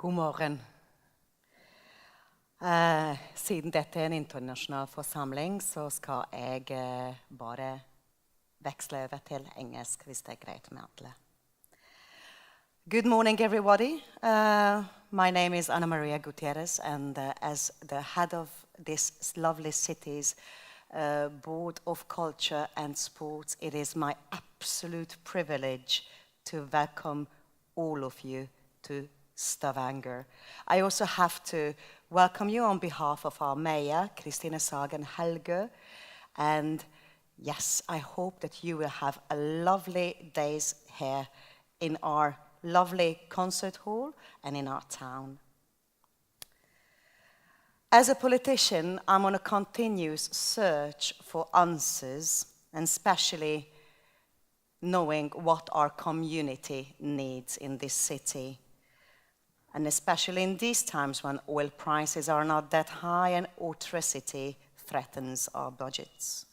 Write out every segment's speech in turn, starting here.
God morgen. Siden dette er en internasjonal forsamling, så skal jeg bare veksle over til engelsk, hvis det er greit med alle. Good morning, everybody. My name is Annamaria Gutierrez, and as the head of this lovely city's Board of Culture and Sports, it is my absolute privilege to welcome all of you to Stavanger. I also have to welcome you on behalf of our mayor, Kristine Sagen Helgø, and yes, I hope that you will have a lovely days here in our lovely concert hall and in our town. As a politician, I'm on a continuous search for answers, and especially knowing what our community needs in this city. And especially in these times when oil prices are not that high and electricity threatens our budgets.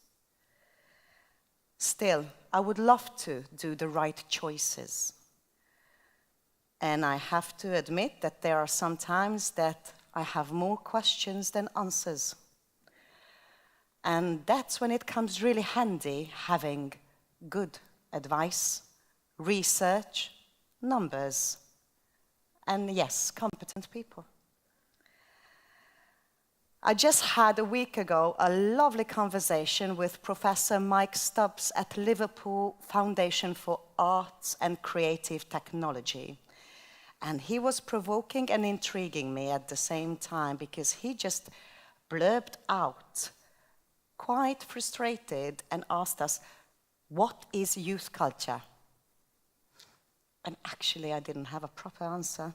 Still, I would love to do the right choices. And I have to admit that there are some times that I have more questions than answers. And that's when it comes really handy having good advice, research, numbers, and yes, competent people. I just had a week ago a lovely conversation with Professor Mike Stubbs at Liverpool Foundation for Arts and Creative Technology. And he was provoking and intriguing me at the same time because he just blurbed out, quite frustrated, and asked us, what is youth culture? And actually, I didn't have a proper answer.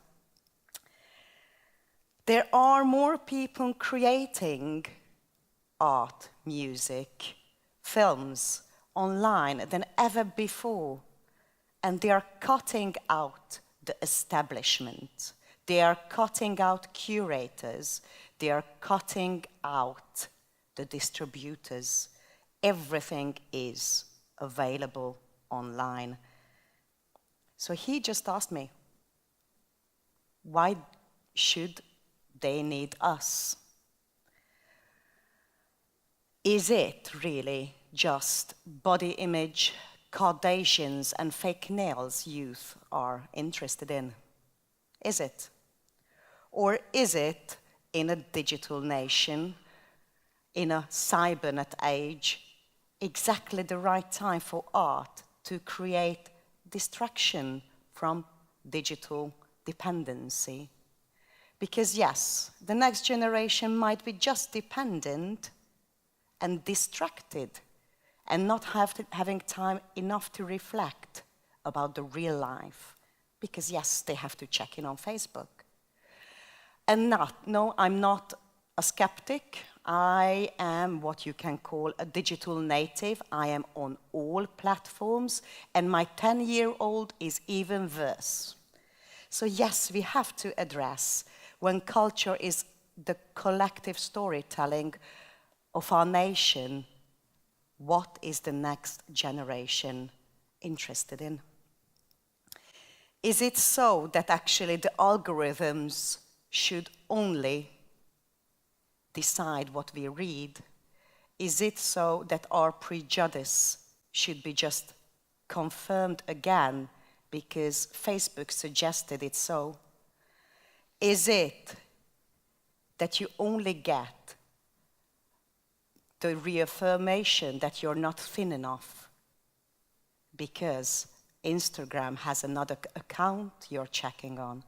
There are more people creating art, music, films online than ever before. And they are cutting out the establishment. They are cutting out curators. They are cutting out the distributors. Everything is available online. So he just asked me, why should they need us? Is it really just body image, Kardashians and fake nails youth are interested in? Is it? Or is it in a digital nation, in a cybernet age, exactly the right time for art to create distraction from digital dependency? Because yes, the next generation might be just dependent and distracted and not having time enough to reflect about the real life. Because yes, they have to check in on Facebook. And no, I'm not a skeptic. I am what you can call a digital native. I am on all platforms, and my 10-year-old is even worse. So yes, we have to address when culture is the collective storytelling of our nation, what is the next generation interested in? Is it so that actually the algorithms should only decide what we read? Is it so that our prejudice should be just confirmed again because Facebook suggested it so? Is it that you only get the reaffirmation that you're not thin enough because Instagram has another account you're checking on?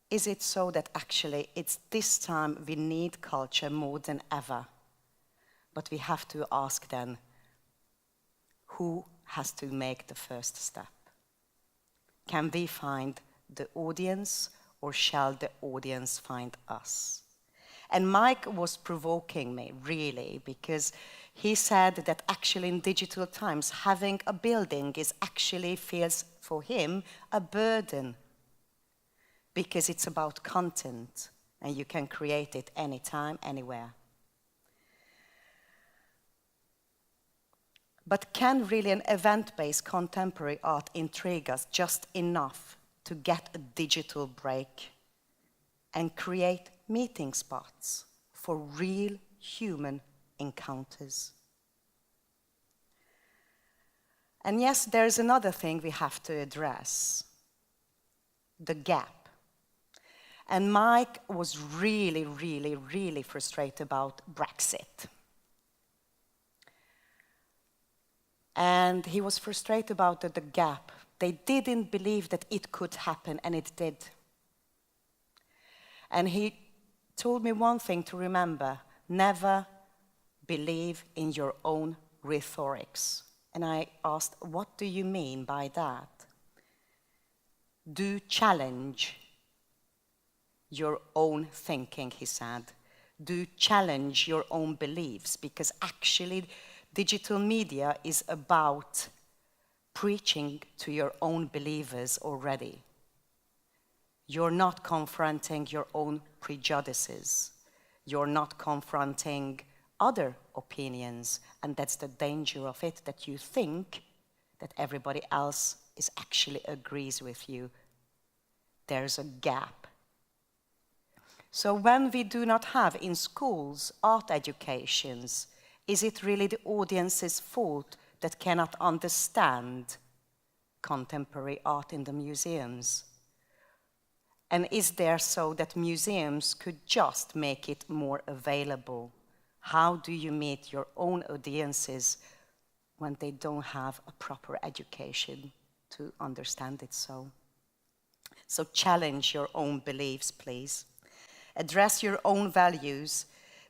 Is it so that actually it's this time we need culture more than ever? But we have to ask then, who has to make the first step? Can we find the audience, or shall the audience find us? And Mike was provoking me, really, because he said that actually in digital times, having a building feels for him a burden, because it's about content, and you can create it anytime, anywhere. But can really an event-based contemporary art intrigue us just enough to get a digital break and create meeting spots for real human encounters. And yes, there's another thing we have to address, the gap. And Mike was really, really, really frustrated about Brexit. And he was frustrated about the gap. They didn't believe that it could happen, and it did. And he told me one thing to remember: never believe in your own rhetorics. And I asked, what do you mean by that? Do challenge your own thinking, he said. Do challenge your own beliefs, because actually digital media is about preaching to your own believers already. You're not confronting your own prejudices. You're not confronting other opinions, and that's the danger of it, that you think that everybody else is actually agrees with you. There's a gap. So when we do not have in schools art educations, is it really the audience's fault that cannot understand contemporary art in the museums? And is there so that museums could just make it more available? How do you meet your own audiences when they don't have a proper education to understand it so? So challenge your own beliefs, please. Address your own values,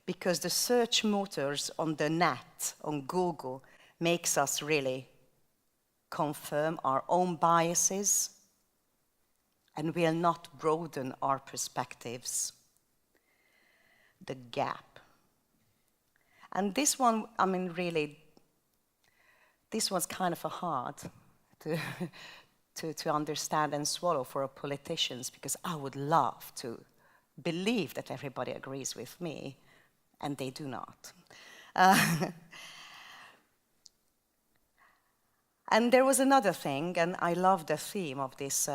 because the search motors on the net, on Google, makes us really confirm our own biases and will not broaden our perspectives. The gap. And this one, I mean, really, this one's kind of hard to understand and swallow for politicians, because I would love to believe that everybody agrees with me, and they do not. And there was another thing, and I love the theme of this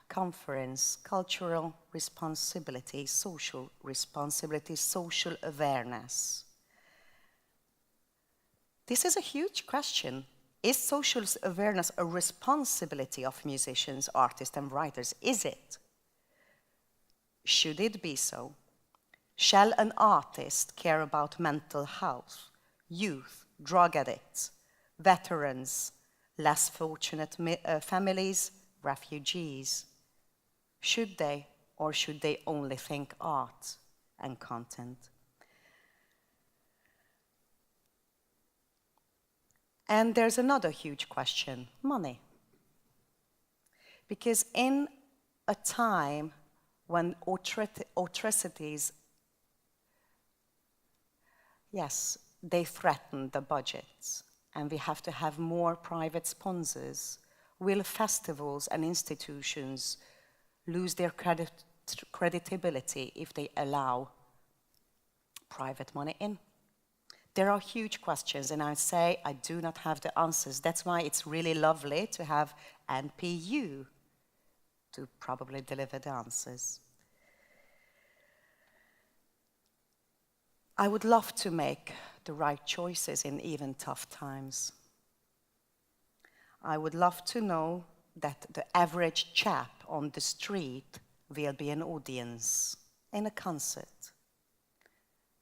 conference: cultural responsibility, social awareness. This is a huge question. Is social awareness a responsibility of musicians, artists, and writers? Is it? Should it be so? Shall an artist care about mental health, youth, drug addicts, veterans, less fortunate families, refugees? Should they, or should they only think art and content? And there's another huge question: money. Because in a time when atrocities, yes, they threaten the budgets, and we have to have more private sponsors, will festivals and institutions lose their credibility if they allow private money in? There are huge questions, and I say I do not have the answers. That's why it's really lovely to have NPU to probably deliver the answers. I would love to make the right choices in even tough times. I would love to know that the average chap on the street will be an audience in a concert.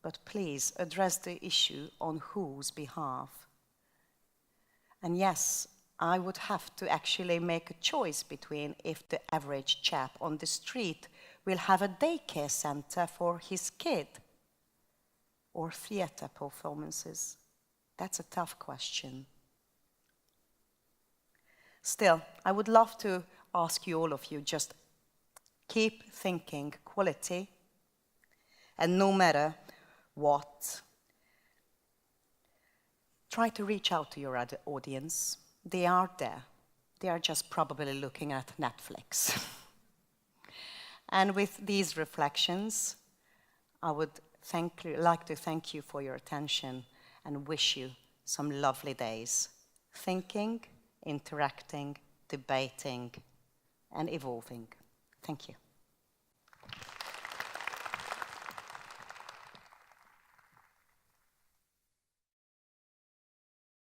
But please address the issue on whose behalf. And yes, I would have to actually make a choice between if the average chap on the street will have a daycare center for his kid or theater performances. That's a tough question. Still, I would love to ask you, all of you, just keep thinking quality, and no matter what, try to reach out to your audience. They are there. They are just probably looking at Netflix. And with these reflections, I would like to thank you for your attention and wish you some lovely days, thinking, interacting, debating, and evolving. Thank you.